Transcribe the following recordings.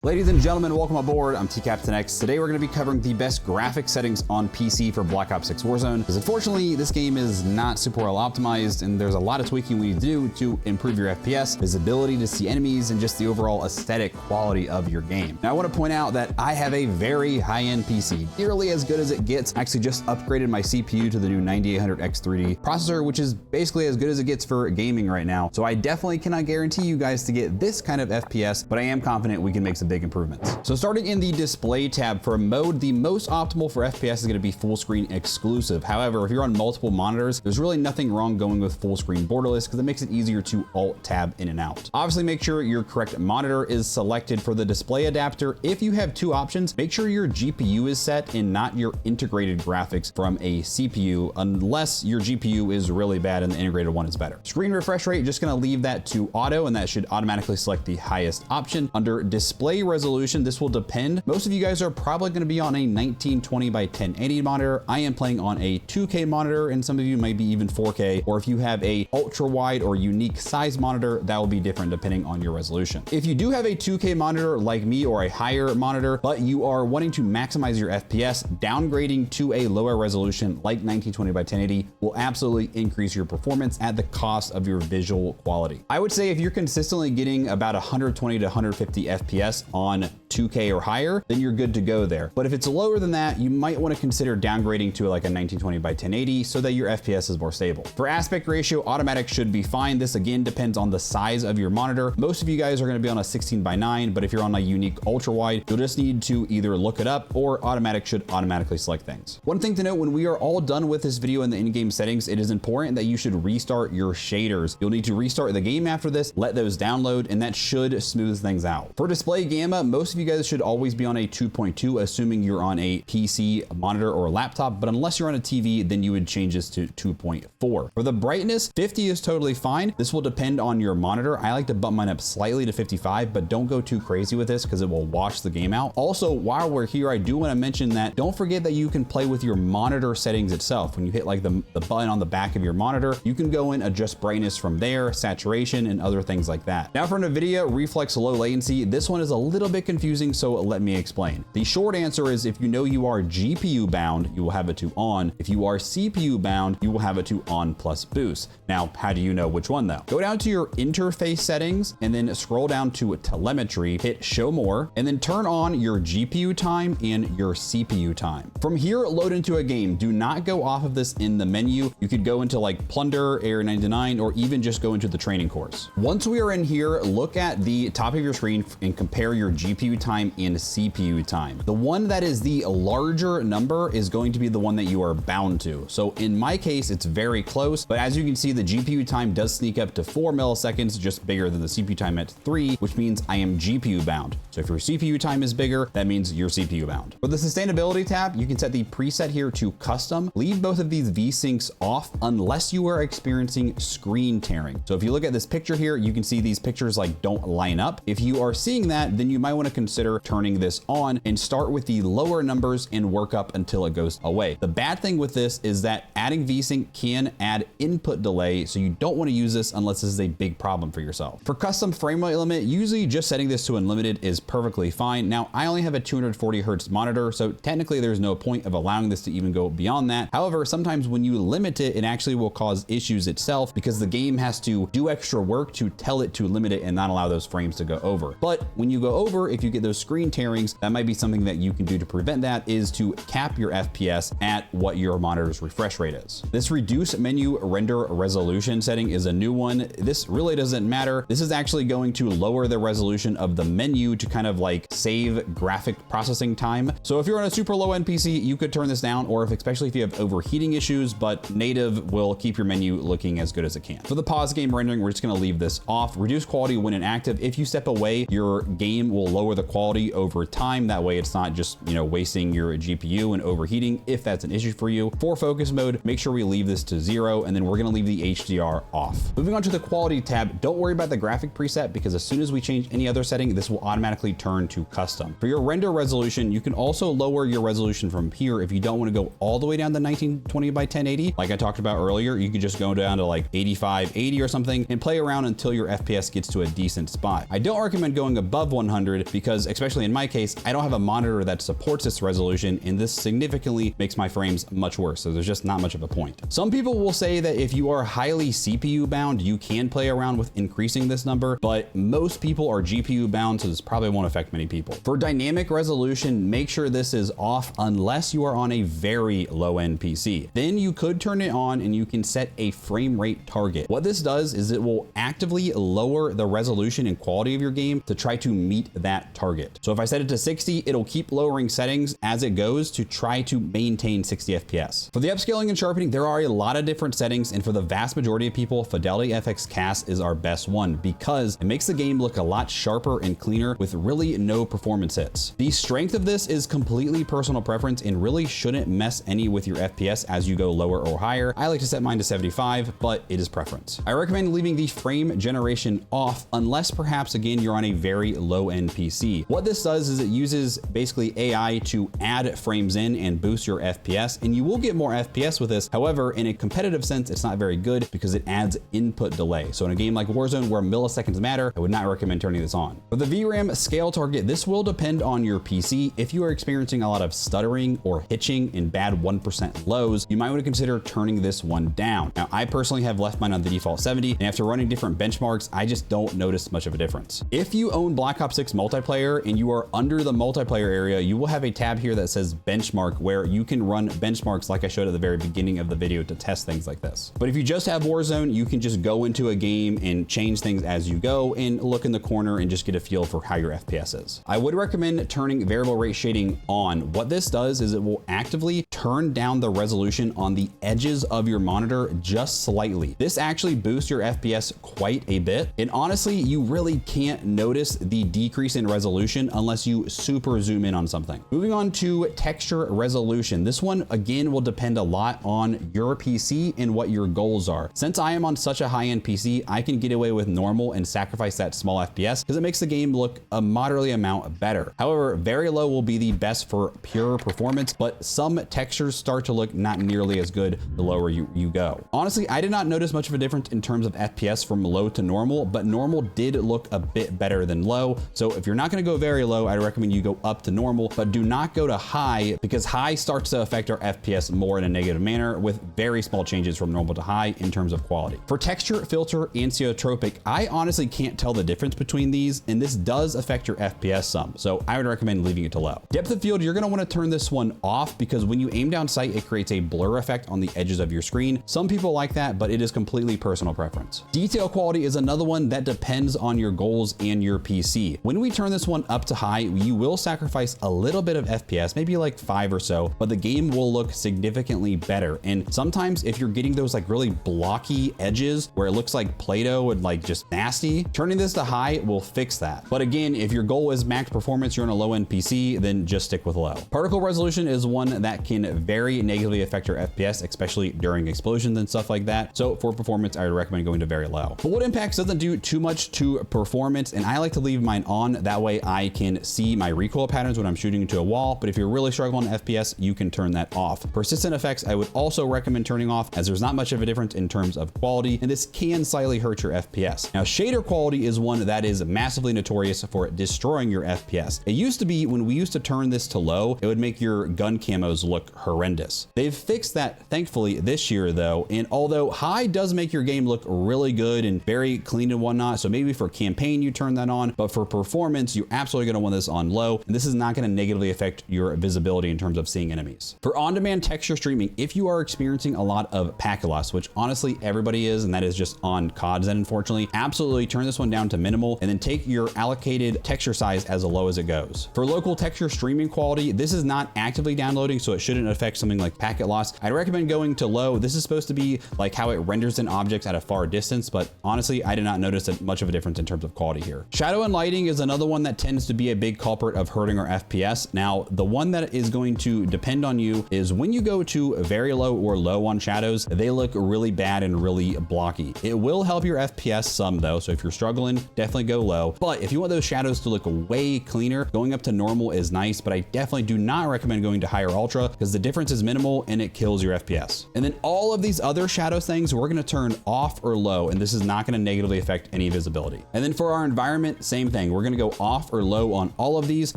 Ladies and gentlemen, welcome aboard. I'm TCaptainX. Today we're going to be covering the best graphic settings on PC for Black Ops 6 Warzone, because unfortunately this game is not super well optimized and there's a lot of tweaking we need to do to improve your FPS, visibility to see enemies, and just the overall aesthetic quality of your game. Now I want to point out that I have a very high-end PC, nearly as good as it gets. I actually just upgraded my CPU to the new 9800X3D processor, which is basically as good as it gets for gaming right now. So I definitely cannot guarantee you guys to get this kind of FPS, but I am confident we can make some big improvements. So starting in the display tab, for mode, the most optimal for FPS is going to be full screen exclusive. However, if you're on multiple monitors, there's really nothing wrong going with full screen borderless because it makes it easier to alt tab in and out. Obviously, make sure your correct monitor is selected. For the display adapter, if you have two options, make sure your GPU is set and not your integrated graphics from a CPU, unless your GPU is really bad and the integrated one is better. Screen refresh rate, just going to leave that to auto, and that should automatically select the highest option. Under display resolution, this will depend. Most of you guys are probably going to be on a 1920 by 1080 monitor. I am playing on a 2K monitor, and some of you might be even 4K, or if you have a ultra wide or unique size monitor, that will be different depending on your resolution. If you do have a 2K monitor like me or a higher monitor, but you are wanting to maximize your FPS, downgrading to a lower resolution like 1920 by 1080 will absolutely increase your performance at the cost of your visual quality. I would say if you're consistently getting about 120 to 150 FPS on 2K or higher, then you're good to go there. But if it's lower than that, you might want to consider downgrading to like a 1920 by 1080 so that your FPS is more stable. For aspect ratio, automatic should be fine. This again depends on the size of your monitor. Most of you guys are going to be on a 16 by 9, but if you're on a unique ultra wide, you'll just need to either look it up or automatic should automatically select things. One thing to note, when we are all done with this video in the in-game settings, it is important that you should restart your shaders. You'll need to restart the game after this, let those download, and that should smooth things out. For display gamma, most of you guys should always be on a 2.2, assuming you're on a PC monitor or laptop, but unless you're on a TV, then you would change this to 2.4. For the brightness, 50 is totally fine. This will depend on your monitor. I like to bump mine up slightly to 55, but don't go too crazy with this because it will wash the game out. Also, while we're here, I do want to mention that don't forget that you can play with your monitor settings itself. When you hit like the button on the back of your monitor, you can go in, adjust brightness from there, saturation, and other things like that. Now for NVIDIA Reflex low latency, this one is a little bit confusing, so let me explain. The short answer is if you know you are GPU bound, you will have it to on. If you are CPU bound, you will have it to on plus boost. Now, how do you know which one though? Go down to your interface settings and then scroll down to telemetry, hit show more, and then turn on your GPU time and your CPU time. From here, load into a game. Do not go off of this in the menu. You could go into like Plunder, Area 99, or even just go into the training course. Once we are in here, look at the top of your screen and compare your GPU time and CPU time. The one that is the larger number is going to be the one that you are bound to. So in my case, it's very close, but as you can see, the GPU time does sneak up to 4 milliseconds, just bigger than the CPU time at 3, which means I am GPU bound. So if your CPU time is bigger, that means you're CPU bound. For the sustainability tab, you can set the preset here to custom. Leave both of these V-syncs off unless you are experiencing screen tearing. So if you look at this picture here, you can see these pictures like don't line up. If you are seeing that, then you might want to consider turning this on and start with the lower numbers and work up until it goes away. The bad thing with this is that adding VSync can add input delay, so you don't want to use this unless this is a big problem for yourself. For custom frame rate limit, usually just setting this to unlimited is perfectly fine. Now, I only have a 240 hertz monitor, so technically there's no point of allowing this to even go beyond that. However, sometimes when you limit it, it actually will cause issues itself because the game has to do extra work to tell it to limit it and not allow those frames to go over. But when you go over, if you get those screen tearings, that might be something that you can do to prevent that, is to cap your FPS at what your monitor's refresh rate is. This reduce menu render resolution setting is a new one. This really doesn't matter. This is actually going to lower the resolution of the menu to kind of like save graphic processing time. So if you're on a super low end PC, you could turn this down, or especially if you have overheating issues, but native will keep your menu looking as good as it can. For the pause game rendering, we're just going to leave this off. Reduce quality when inactive. If you step away, your game will lower the quality over time. That way it's not just, wasting your GPU and overheating if that's an issue for you. For focus mode, make sure we leave this to 0, and then we're going to leave the HDR off. Moving on to the quality tab, don't worry about the graphic preset because as soon as we change any other setting, this will automatically turn to custom. For your render resolution, you can also lower your resolution from here if you don't want to go all the way down to 1920 by 1080. Like I talked about earlier, you could just go down to like 85, 80 or something and play around until your FPS gets to a decent spot. I don't recommend going above 100 100 because, especially in my case, I don't have a monitor that supports this resolution, and this significantly makes my frames much worse. So there's just not much of a point. Some people will say that if you are highly CPU bound, you can play around with increasing this number, but most people are GPU bound, so this probably won't affect many people. For dynamic resolution, make sure this is off unless you are on a very low-end PC. Then you could turn it on and you can set a frame rate target. What this does is it will actively lower the resolution and quality of your game to try to meet that target. So if I set it to 60, it'll keep lowering settings as it goes to try to maintain 60 FPS. For the upscaling and sharpening, there are a lot of different settings, and for the vast majority of people, Fidelity FX Cast is our best one because it makes the game look a lot sharper and cleaner with really no performance hits. The strength of this is completely personal preference and really shouldn't mess any with your FPS as you go lower or higher. I like to set mine to 75, but it is preference. I recommend leaving the frame generation off unless perhaps again you're on a very low-end PC. What this does is it uses basically AI to add frames in and boost your FPS, and you will get more FPS with this. However, in a competitive sense, it's not very good because it adds input delay. So in a game like Warzone where milliseconds matter, I would not recommend turning this on. For the VRAM scale target, this will depend on your PC. If you are experiencing a lot of stuttering or hitching in bad 1% lows, you might want to consider turning this one down. Now, I personally have left mine on the default 70, and after running different benchmarks, I just don't notice much of a difference. If you own Black Ops 6 multiplayer and you are under the multiplayer area, you will have a tab here that says benchmark where you can run benchmarks like I showed at the very beginning of the video to test things like this. But if you just have Warzone, you can just go into a game and change things as you go and look in the corner and just get a feel for how your FPS is. I would recommend turning variable rate shading on. What this does is it will actively turn down the resolution on the edges of your monitor just slightly. This actually boosts your FPS quite a bit. And honestly, you really can't notice the decrease in resolution unless you super zoom in on something. Moving on to texture resolution. This one again will depend a lot on your PC and what your goals are. Since I am on such a high-end PC, I can get away with normal and sacrifice that small FPS because it makes the game look a moderately amount better. However, very low will be the best for pure performance, but some textures start to look not nearly as good the lower you go. Honestly, I did not notice much of a difference in terms of FPS from low to normal, but normal did look a bit better than low. So if you're not going to go very low, I recommend you go up to normal, but do not go to high because high starts to affect our FPS more in a negative manner with very small changes from normal to high in terms of quality. For texture, filter, anisotropic, I honestly can't tell the difference between these, and this does affect your FPS some. So I would recommend leaving it to low. Depth of field, you're going to want to turn this one off because when you aim down sight, it creates a blur effect on the edges of your screen. Some people like that, but it is completely personal preference. Detail quality is another one that depends on your goals and your PC. When we turn this one up to high, you will sacrifice a little bit of FPS, maybe like 5 or so, but the game will look significantly better. And sometimes if you're getting those like really blocky edges where it looks like Play-Doh and like just nasty, turning this to high will fix that. But again, if your goal is max performance, you're on a low-end PC, then just stick with low. Particle resolution is one that can very negatively affect your FPS, especially during explosions and stuff like that. So for performance, I would recommend going to very low. Bullet impacts doesn't do too much to performance, and I like to leave mine on. That way I can see my recoil patterns when I'm shooting into a wall. But if you're really struggling on FPS, you can turn that off. Persistent effects, I would also recommend turning off as there's not much of a difference in terms of quality, and this can slightly hurt your FPS. Now, shader quality is one that is massively notorious for destroying your FPS. It used to be when we used to turn this to low, it would make your gun camos look horrendous. They've fixed that thankfully this year though, and although high does make your game look really good and very clean and whatnot, so maybe for campaign you turn that on, but for performance, you're absolutely going to want this on low, and this is not going to negatively affect your visibility in terms of seeing enemies. For on-demand texture streaming, if you are experiencing a lot of packet loss, which honestly everybody is, and that is just on COD Zen unfortunately, absolutely turn this one down to minimal and then take your allocated texture size as low as it goes. For local texture streaming quality, this is not actively downloading, so it shouldn't affect something like packet loss. I'd recommend going to low. This is supposed to be like how it renders in objects at a far distance, but honestly, I did not notice much of a difference in terms of quality here. Shadow and lighting is another one that tends to be a big culprit of hurting our FPS. Now, the one that is going to depend on you is when you go to very low or low on shadows, they look really bad and really blocky. It will help your FPS some though, so if you're struggling, definitely go low. But if you want those shadows to look way cleaner, going up to normal is nice, but I definitely do not recommend going to higher ultra because because the difference is minimal and it kills your FPS. And then all of these other shadow things, we're gonna turn off or low, and this is not gonna negatively affect any visibility. And then for our environment, same thing. We're gonna go off or low on all of these,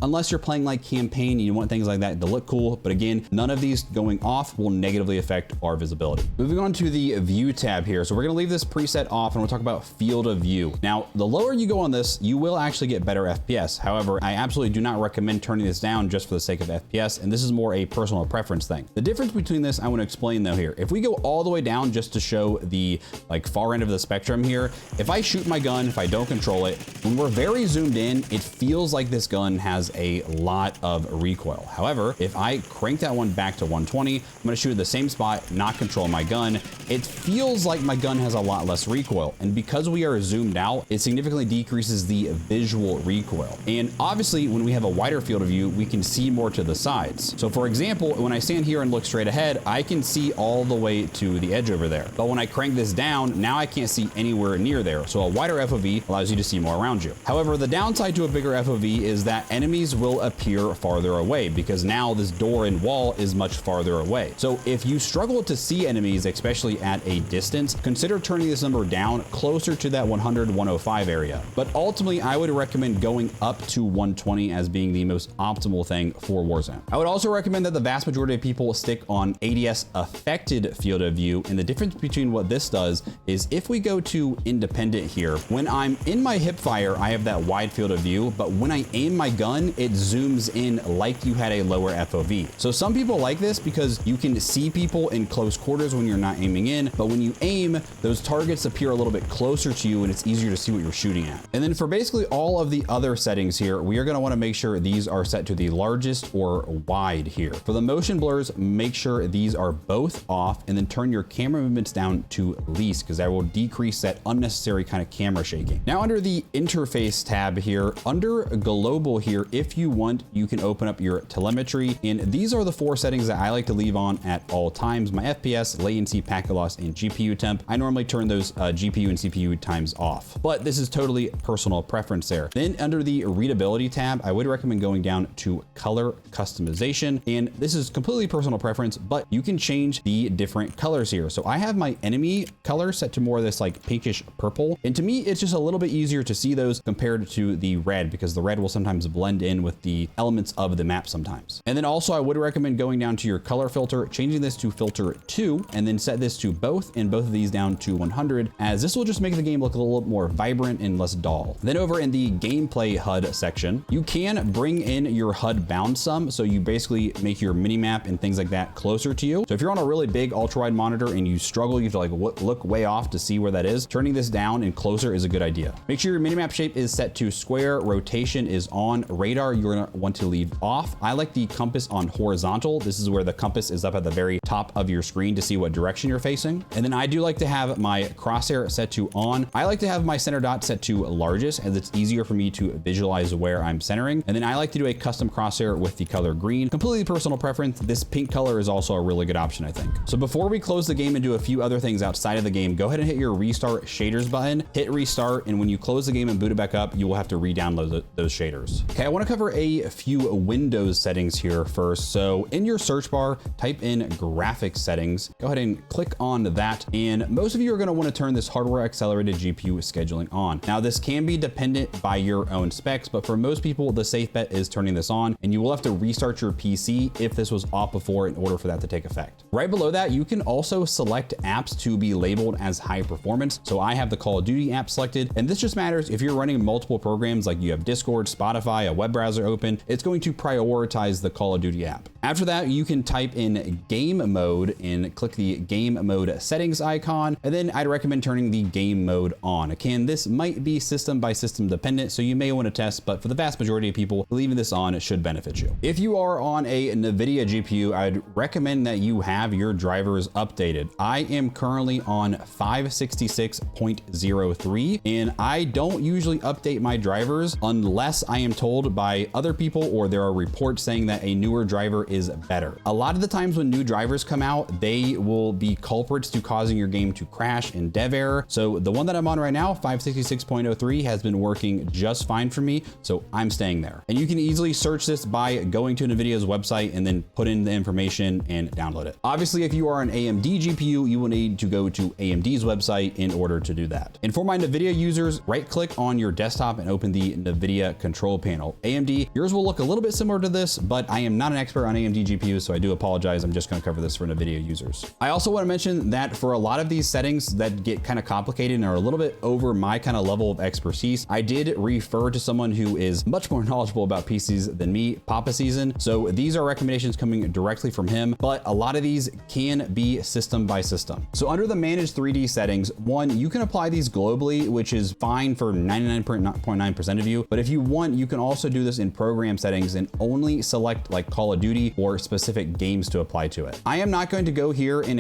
unless you're playing like campaign and you want things like that to look cool. But again, none of these going off will negatively affect our visibility. Moving on to the view tab here. So we're gonna leave this preset off and we'll talk about field of view. Now, the lower you go on this, you will actually get better FPS. However, I absolutely do not recommend turning this down just for the sake of FPS, and this is more a personal preference thing. The difference between this, I want to explain though here. If we go all the way down just to show the like far end of the spectrum here, if I shoot my gun, if I don't control it, when we're very zoomed in, it feels like this gun has a lot of recoil. However, if I crank that one back to 120, I'm gonna shoot at the same spot, not control my gun, it feels like my gun has a lot less recoil. And because we are zoomed out, it significantly decreases the visual recoil. And obviously, when we have a wider field of view, we can see more to the sides. So for example, when I stand here and look straight ahead, I can see all the way to the edge over there. But when I crank this down, now I can't see anywhere near there. So a wider FOV allows you to see more around you. However, the downside to a bigger FOV is that enemies will appear farther away because now this door and wall is much farther away. So if you struggle to see enemies, especially at a distance, consider turning this number down closer to that 100, 105 area. But ultimately, I would recommend going up to 120 as being the most optimal thing for Warzone. I would also recommend that the vast majority of people stick on ADS affected field of view. And the difference between what this does is if we go to independent here, when I'm in my hip fire, I have that wide field of view, but when I aim my gun, it zooms in like you had a lower FOV. So some people like this because you can see people in close quarters when you're not aiming in, but when you aim, those targets appear a little bit closer to you and it's easier to see what you're shooting at. And then for basically all of the other settings here, we are gonna wanna make sure these are set to the largest or wide here. For the motion blurs, make sure these are both off and then turn your camera movements down to least because that will decrease that unnecessary kind of camera shaking. Now under the interface tab here, under global here, if you want, you can open up your telemetry. And these are the 4 settings that I like to leave on at all times: my FPS, latency, packet loss, and GPU temp. I normally turn those GPU and CPU times off, but this is totally personal preference there. Then under the readability tab, I would recommend going down to color customization. And this is completely personal preference, but you can change the different colors here. So I have my enemy color set to more of this like pinkish purple. And to me, it's just a little bit easier to see those compared to the red because the red will sometimes blend in with the elements of the map sometimes. And then also I would recommend going down to your color filter, changing this to filter 2, and then set this to both and both of these down to 100, as this will just make the game look a little more vibrant and less dull. Then over in the gameplay HUD section, you can bring in your HUD bound sum. So you basically make your mini map and things like that closer to you. So if you're on a really big ultra wide monitor and you struggle, you have to like look way off to see where that is, turning this down and closer is a good idea. Make sure your minimap shape is set to square, rotation is on, radar you're gonna want to leave off. I like the compass on horizontal. This is where the compass is up at the very top of your screen to see what direction you're facing. And then I do like to have my crosshair set to on. I like to have my center dot set to largest as it's easier for me to visualize where I'm centering. And then I like to do a custom crosshair with the color green. Completely personal preference. This pink color is also a really good option, I think. So before we close the game and do a few other things outside of the game, go ahead and hit your restart shaders button, hit restart, and when you close the game and boot it back up, you will have to re-download those shaders. Okay, I want to cover a few Windows settings here first. So in your search bar, type in graphics settings, go ahead and click on that. And most of you are going to want to turn this hardware accelerated GPU scheduling on. Now this can be dependent by your own specs, but for most people, the safe bet is turning this on, and you will have to restart your PC if this was off before in order for that to take effect. Right below that, you can also select apps to be labeled as high performance. So I have the Call of Duty app selected, and this just matters if you're running multiple programs like you have Discord, Spotify, a web browser open, it's going to prioritize the Call of Duty app. After that, you can type in game mode and click the game mode settings icon, and then I'd recommend turning the game mode on. Again, this might be system by system dependent, so you may want to test, but for the vast majority of people, leaving this on should benefit you. If you are on a NVIDIA GPU, I'd recommend that you have your drivers updated. I am currently on 566.03, and I don't usually update my drivers unless I am told by other people or there are reports saying that a newer driver is better. A lot of the times when new drivers come out, they will be culprits to causing your game to crash and dev error. So the one that I'm on right now, 566.03, has been working just fine for me, so I'm staying there. And you can easily search this by going to NVIDIA's website and then put put in the information and download it. Obviously, if you are an AMD GPU, you will need to go to AMD's website in order to do that. And for my NVIDIA users, right click on your desktop and open the NVIDIA control panel. AMD, yours will look a little bit similar to this, but I am not an expert on AMD GPUs, so I do apologize. I'm just going to cover this for NVIDIA users. I also want to mention that for a lot of these settings that get kind of complicated and are a little bit over my kind of level of expertise, I did refer to someone who is much more knowledgeable about PCs than me, Papa Season. So these are recommendations coming directly from him, but a lot of these can be system by system. So under the manage 3D settings, one, you can apply these globally, which is fine for 99.9% of you. But if you want, you can also do this in program settings and only select like Call of Duty or specific games to apply to it. I am not going to go here and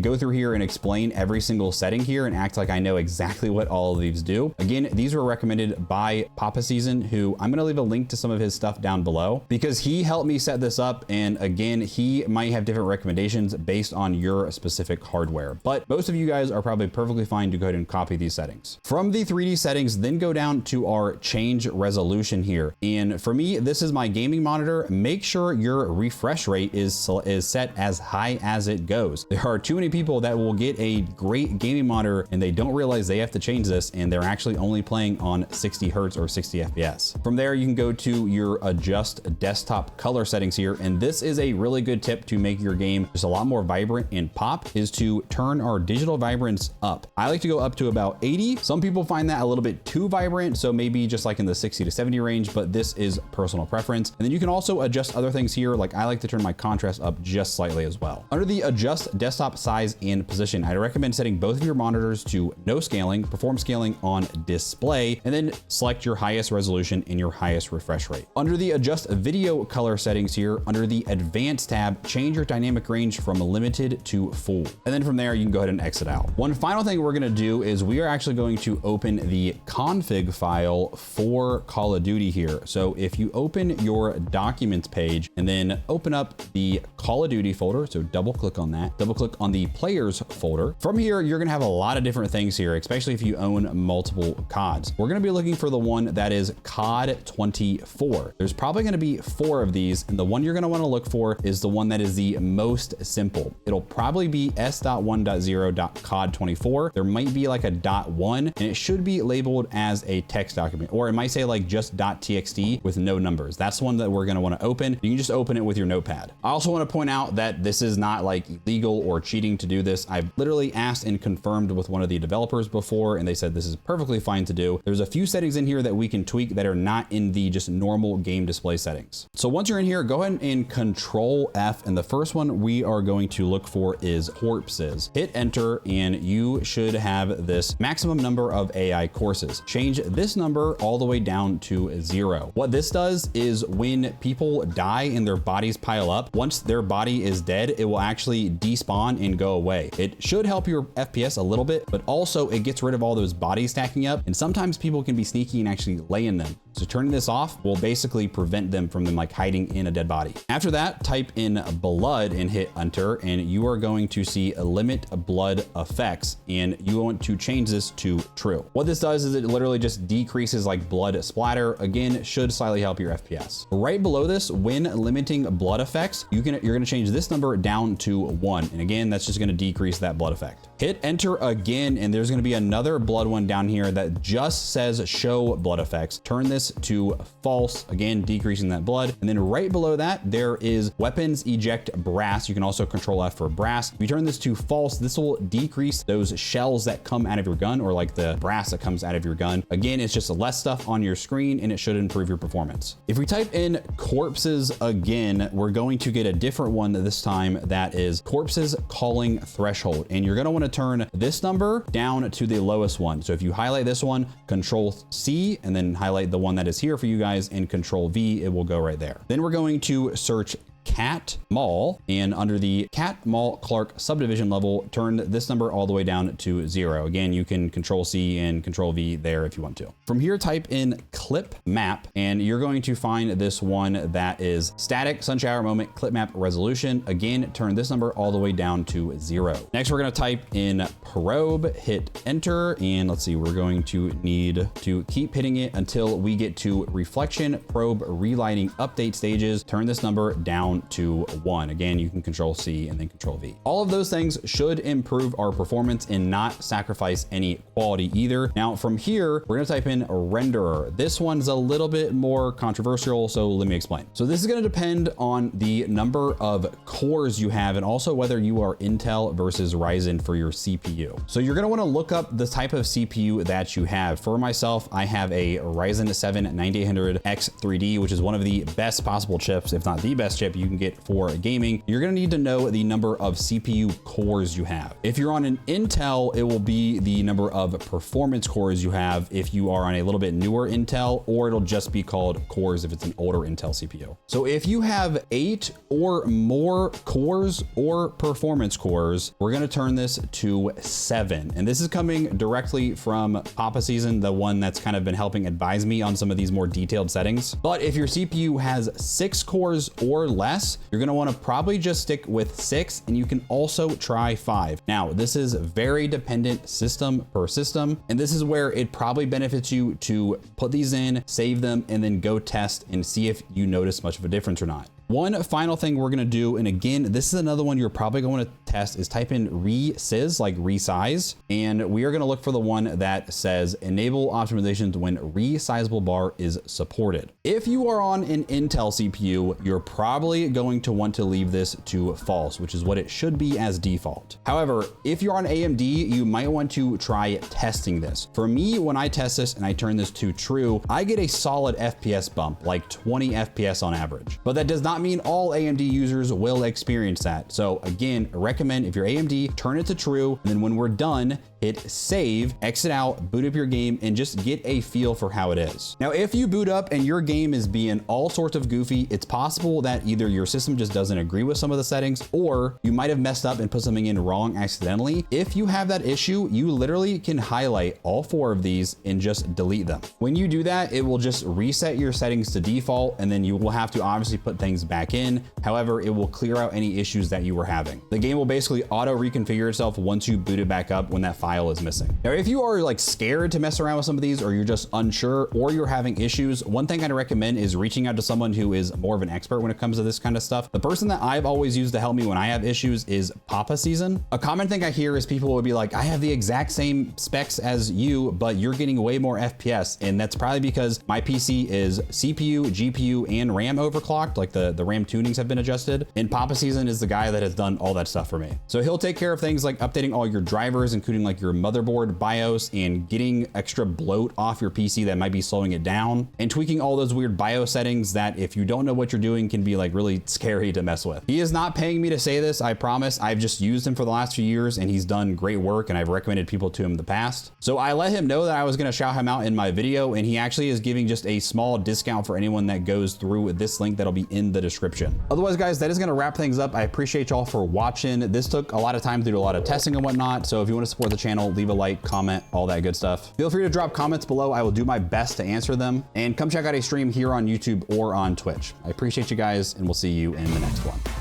go through here and explain every single setting here and act like I know exactly what all of these do. Again, these were recommended by Papa Season, who I'm going to leave a link to some of his stuff down below because he helped me set this up. And again, he might have different recommendations based on your specific hardware, but most of you guys are probably perfectly fine to go ahead and copy these settings. From the 3D settings, then go down to our change resolution here. And for me, this is my gaming monitor. Make sure your refresh rate is set as high as it goes. There are too many people that will get a great gaming monitor and they don't realize they have to change this and they're actually only playing on 60 Hertz or 60 FPS. From there, you can go to your adjust desktop color settings here. And this is a really good tip to make your game just a lot more vibrant and pop, is to turn our digital vibrance up. I like to go up to about 80. Some people find that a little bit too vibrant, so maybe just like in the 60 to 70 range, but this is personal preference. And then you can also adjust other things here. Like I like to turn my contrast up just slightly as well. Under the adjust desktop size and position, I'd recommend setting both of your monitors to no scaling, perform scaling on display, and then select your highest resolution and your highest refresh rate. Under the adjust video color settings here, under the advanced tab, change your dynamic range from limited to full. And then from there, you can go ahead and exit out. One final thing we're going to do is we are actually going to open the config file for Call of Duty here. So if you open your documents page and then open up the Call of Duty folder, so double click on that, double click on the players folder. From here, you're going to have a lot of different things here, especially if you own multiple CODs. We're going to be looking for the one that is COD 24. There's probably going to be 4 of these, and the one you're going to want to look for is the one that is the most simple. It'll probably be s.1.0.cod24. There might be like a .1, and it should be labeled as a text document, or it might say like just .txt with no numbers. That's the one that we're going to want to open. You can just open it with your notepad. I also want to point out that this is not like illegal or cheating to do this. I've literally asked and confirmed with one of the developers before, and they said this is perfectly fine to do. There's a few settings in here that we can tweak that are not in the just normal game display settings. So once you're in here, go ahead and Control F, and the first one we are going to look for is corpses. Hit enter, and you should have this maximum number of AI courses. Change this number all the way down to 0. What this does is when people die and their bodies pile up, once their body is dead, it will actually despawn and go away. It should help your FPS a little bit, but also it gets rid of all those bodies stacking up. And sometimes people can be sneaky and actually lay in them. So turning this off will basically prevent them from like hiding in a dead body. After that, type in blood and hit enter, and you are going to see a limit blood effects, and you want to change this to true. What this does is it literally just decreases like blood splatter. Again, should slightly help your FPS. Right below this, when limiting blood effects, you're going to change this number down to 1. And again, that's just going to decrease that blood effect. Hit enter again, and there's going to be another blood one down here that just says show blood effects. Turn this to false, again, decreasing that blood. And then right below that, there is weapons eject brass. You can also Control F for brass. If you turn this to false, this will decrease those shells that come out of your gun, or like the brass that comes out of your gun. Again, it's just less stuff on your screen, and it should improve your performance. If we type in corpses again, we're going to get a different one this time that is corpses calling threshold. And you're going to want to turn this number down to the lowest one. So if you highlight this one, Control C, and then highlight the one that is here for you guys, and Control V, it will go right there. Then we're going to search Cat Mall, and under the Cat Mall Clark subdivision level, turn this number all the way down to 0. Again, you can Control C and Control V there if you want to. From here, type in clip map, and you're going to find this one that is static sunshower moment clip map resolution. Again, turn this number all the way down to 0. Next, we're going to type in probe, hit enter, and let's see, we're going to need to keep hitting it until we get to reflection probe relighting update stages. Turn this number down down to 1. Again, you can Control C and then Control V. All of those things should improve our performance and not sacrifice any quality either. Now from here, we're gonna type in renderer. This one's a little bit more controversial, so let me explain. So this is gonna depend on the number of cores you have and also whether you are Intel versus Ryzen for your CPU. So you're gonna wanna look up the type of CPU that you have. For myself, I have a Ryzen 7 9800X3D, which is one of the best possible chips, if not the best chip you can get for gaming. You're gonna need to know the number of CPU cores you have. If you're on an Intel, it will be the number of performance cores you have if you are on a little bit newer Intel, or it'll just be called cores if it's an older Intel CPU. So if you have 8 or more cores or performance cores, we're gonna turn this to 7. And this is coming directly from Papa Season, the one that's kind of been helping advise me on some of these more detailed settings. But if your CPU has 6 cores or less, you're gonna wanna probably just stick with 6, and you can also try 5. Now, this is very dependent system per system, and this is where it probably benefits you to put these in, save them, and then go test and see if you notice much of a difference or not. One final thing we're gonna do, and again, this is another one you're probably going to test, is type in resize, like resize, and we are gonna look for the one that says enable optimizations when resizable bar is supported. If you are on an Intel CPU, you're probably going to want to leave this to false, which is what it should be as default. However, if you're on AMD, you might want to try testing this. For me, when I test this and I turn this to true, I get a solid FPS bump, like 20 FPS on average. But that does not mean all AMD users will experience that. So again, I recommend if you're AMD, turn it to true, and then when we're done, hit save, exit out, boot up your game, and just get a feel for how it is. Now, if you boot up and your game is being all sorts of goofy, it's possible that either your system just doesn't agree with some of the settings, or you might have messed up and put something in wrong accidentally. If you have that issue, you literally can highlight all 4 of these and just delete them. When you do that, it will just reset your settings to default, and then you will have to obviously put things back in. However, it will clear out any issues that you were having. The game will basically auto reconfigure itself once you boot it back up when that file is missing. Now, if you are like scared to mess around with some of these, or you're just unsure, or you're having issues, one thing I'd recommend is reaching out to someone who is more of an expert when it comes to this kind of stuff. The person that I've always used to help me when I have issues is Papa Season. A common thing I hear is people will be like, I have the exact same specs as you, but you're getting way more FPS. And that's probably because my PC is CPU, GPU, and RAM overclocked, like the RAM tunings have been adjusted. And Papa Season is the guy that has done all that stuff for me. So he'll take care of things like updating all your drivers, including like your motherboard BIOS, and getting extra bloat off your PC that might be slowing it down, and tweaking all those weird BIOS settings that if you don't know what you're doing can be like really scary to mess with. He is not paying me to say this, I promise. I've just used him for the last few years and he's done great work, and I've recommended people to him in the past. So I let him know that I was gonna shout him out in my video, and he actually is giving just a small discount for anyone that goes through this link that'll be in the description. Otherwise, guys, that is gonna wrap things up. I appreciate y'all for watching. This took a lot of time to do a lot of testing and whatnot. So if you wanna support the channel, leave a like, comment, all that good stuff. Feel free to drop comments below. I will do my best to answer them. And come check out a stream here on YouTube or on Twitch. I appreciate you guys, and we'll see you in the next one.